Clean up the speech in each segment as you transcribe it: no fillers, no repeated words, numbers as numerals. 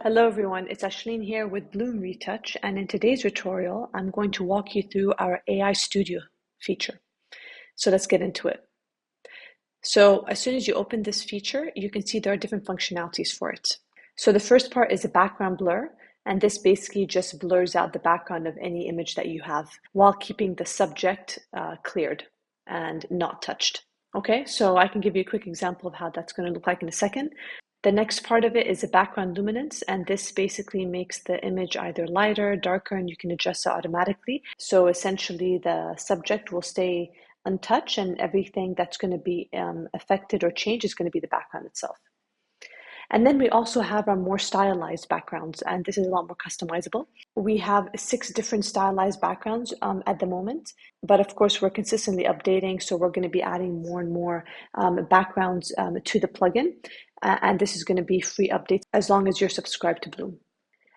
Hello everyone, it's Ashleen here with Bloom Retouch, and in today's tutorial, I'm going to walk you through our AI Studio feature. So let's get into it. So as soon as you open this feature, you can see there are different functionalities for it. So the first part is a background blur, and this basically just blurs out the background of any image that you have while keeping the subject cleared and not touched. Okay, so I can give you a quick example of how that's going to look like in a second. The next part of it is the background luminance, and this basically makes the image either lighter, darker, and you can adjust it automatically. So essentially the subject will stay untouched and everything that's going to be affected or changed is going to be the background itself. And then we also have our more stylized backgrounds, and this is a lot more customizable. We have 6 different stylized backgrounds at the moment, but of course we're consistently updating, so we're going to be adding more and more backgrounds to the plugin, and this is going to be free updates as long as you're subscribed to Bloom.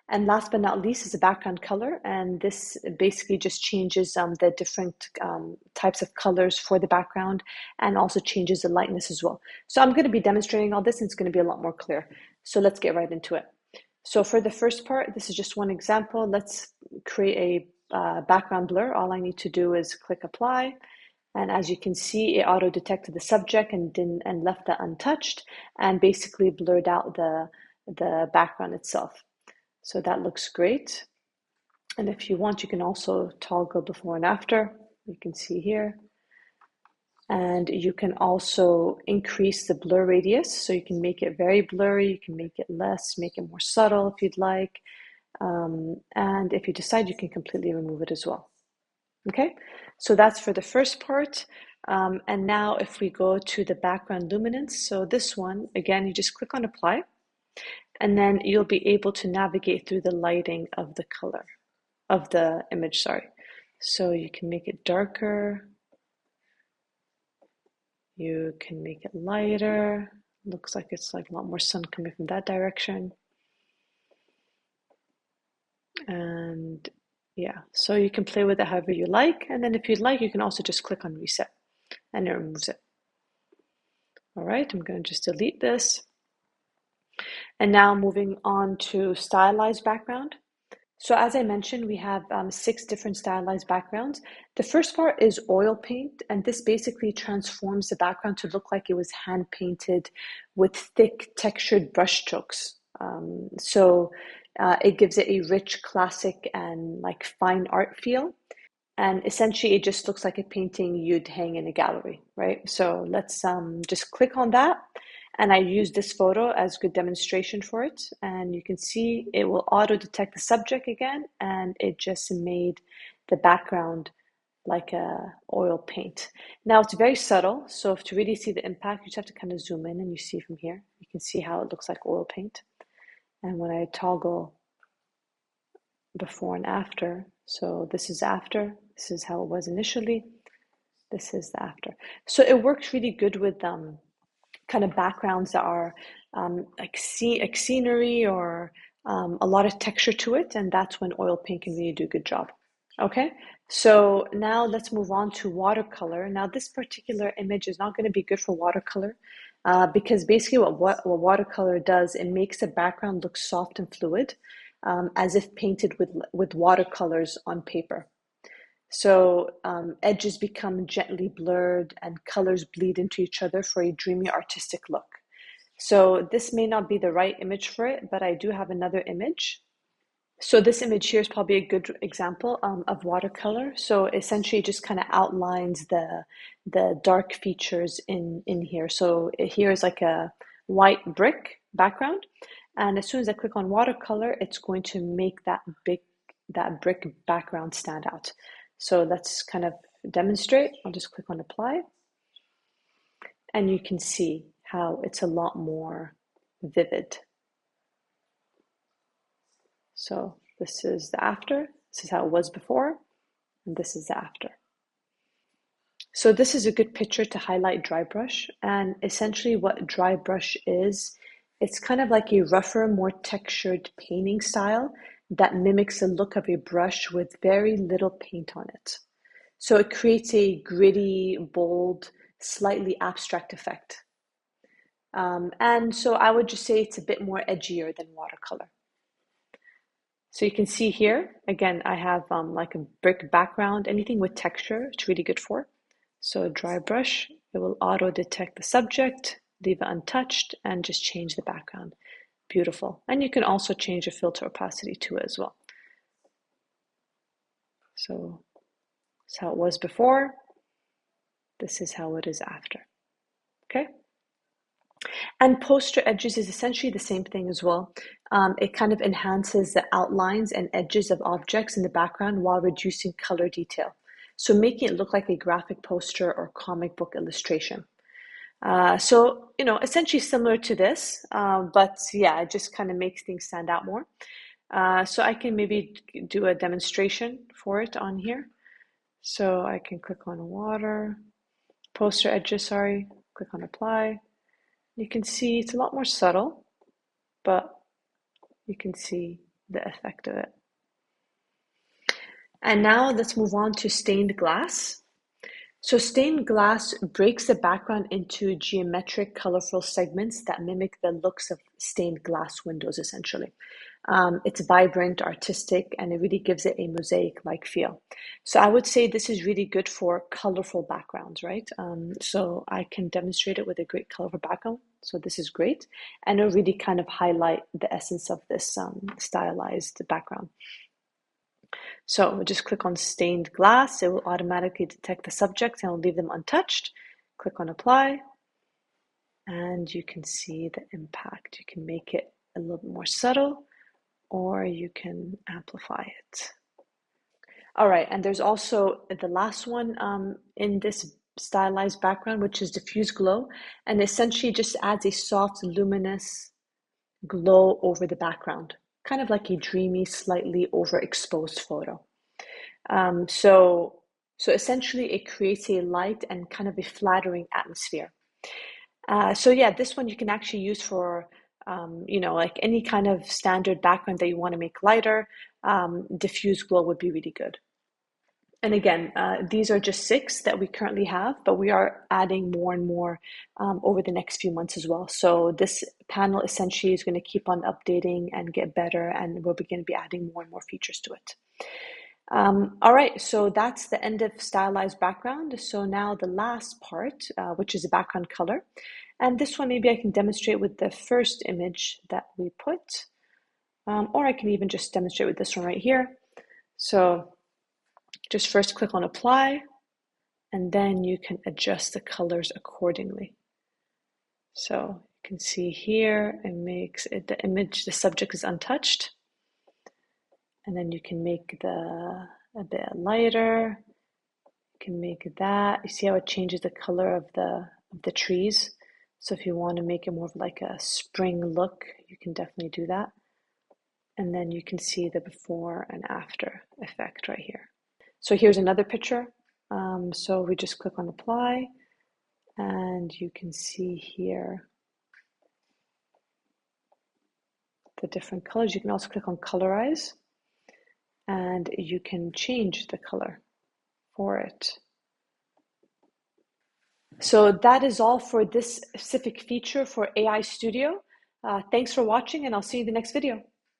And last but not least is the background color, and this basically just changes the different types of colors for the background and also changes the lightness as well. So I'm going to be demonstrating all this and it's going to be a lot more clear. So let's get right into it. So for the first part, this is just one example. Let's create a background blur. All I need to do is click apply. And as you can see, it auto-detected the subject and left that untouched and basically blurred out the background itself. So that looks great. And if you want, you can also toggle before and after. You can see here. And you can also increase the blur radius. So you can make it very blurry. You can make it less, make it more subtle if you'd like. And if you decide, you can completely remove it as well. Okay, so that's for the first part. And now if we go to the background luminance, so this one, again, you just click on apply. And then you'll be able to navigate through the lighting of the color of the image, sorry. So you can make it darker. You can make it lighter. Looks like it's like a lot more sun coming from that direction. And yeah, so you can play with it however you like. And then if you'd like, you can also just click on reset and it removes it. All right, I'm going to just delete this. And now moving on to stylized background. So as I mentioned, we have 6 different stylized backgrounds. The first part is oil paint, and this basically transforms the background to look like it was hand painted with thick textured brush strokes. It gives it a rich, classic, and like fine art feel. And essentially, it just looks like a painting you'd hang in a gallery, right? So let's just click on that. And I use this photo as good demonstration for it. And you can see it will auto detect the subject again. And it just made the background like a oil paint. Now it's very subtle. So if to really see the impact, you just have to kind of zoom in and you see from here, you can see how it looks like oil paint. And when I toggle before and after, so this is after, this is how it was initially, this is the after. So it works really good with kind of backgrounds that are like scenery or a lot of texture to it, and that's when oil paint can really do a good job. Okay, so now let's move on to watercolor. Now this particular image is not going to be good for watercolor because basically what watercolor does, it makes the background look soft and fluid as if painted with watercolors on paper. So edges become gently blurred and colors bleed into each other for a dreamy artistic look. So this may not be the right image for it, but I do have another image. So this image here is probably a good example of watercolor. So essentially it just kind of outlines the dark features in here. So here is like a white brick background. And as soon as I click on watercolor, it's going to make that brick background stand out. So let's kind of demonstrate. I'll just click on apply. And you can see how it's a lot more vivid. So this is the after. This is how it was before. And this is the after. So this is a good picture to highlight dry brush. And essentially what dry brush is, it's kind of like a rougher, more textured painting style that mimics the look of a brush with very little paint on it. So it creates a gritty, bold, slightly abstract effect. And so I would just say it's a bit more edgier than watercolor. So you can see here, again, I have like a brick background, anything with texture, it's really good for. So dry brush, it will auto detect the subject, leave it untouched, and just change the background. Beautiful. And you can also change the filter opacity to it as well. So that's how it was before. This is how it is after. Okay. And poster edges is essentially the same thing as well. It kind of enhances the outlines and edges of objects in the background while reducing color detail. So making it look like a graphic poster or comic book illustration. So, essentially similar to this, but yeah, it just kind of makes things stand out more. So I can maybe do a demonstration for it on here. So I can click on water, poster edges, sorry, click on apply. You can see it's a lot more subtle, but you can see the effect of it. And now let's move on to stained glass. So stained glass breaks the background into geometric, colorful segments that mimic the looks of stained glass windows, essentially. It's vibrant, artistic, and it really gives it a mosaic-like feel. So I would say this is really good for colorful backgrounds, right? So I can demonstrate it with a great colorful background. So this is great. And it'll really kind of highlight the essence of this stylized background. So we'll just click on stained glass. It will automatically detect the subjects and will leave them untouched. Click on apply. And you can see the impact. You can make it a little bit more subtle, or you can amplify it. All right, and there's also the last one in this stylized background, which is diffuse glow, and essentially just adds a soft, luminous glow over the background, kind of like a dreamy, slightly overexposed photo. So essentially it creates a light and kind of a flattering atmosphere. So yeah, this one you can actually use for like any kind of standard background that you want to make lighter. Diffuse glow would be really good. And again, these are just 6 that we currently have, but we are adding more and more over the next few months as well. So this panel essentially is going to keep on updating and get better, and we're going to be adding more and more features to it. All right, so that's the end of stylized background. So now the last part, which is a background color. And this one, maybe I can demonstrate with the first image that we put, or I can even just demonstrate with this one right here. So just first click on apply, and then you can adjust the colors accordingly. So you can see here, it makes it, the image, the subject is untouched. And then you can make a bit lighter. You can make that. You see how it changes the color of the trees. So if you want to make it more of like a spring look, you can definitely do that. And then you can see the before and after effect right here. So here's another picture. So we just click on apply, and you can see here the different colors. You can also click on colorize, and you can change the color for it. So that is all for this specific feature for AI Studio. Thanks for watching, and I'll see you in the next video.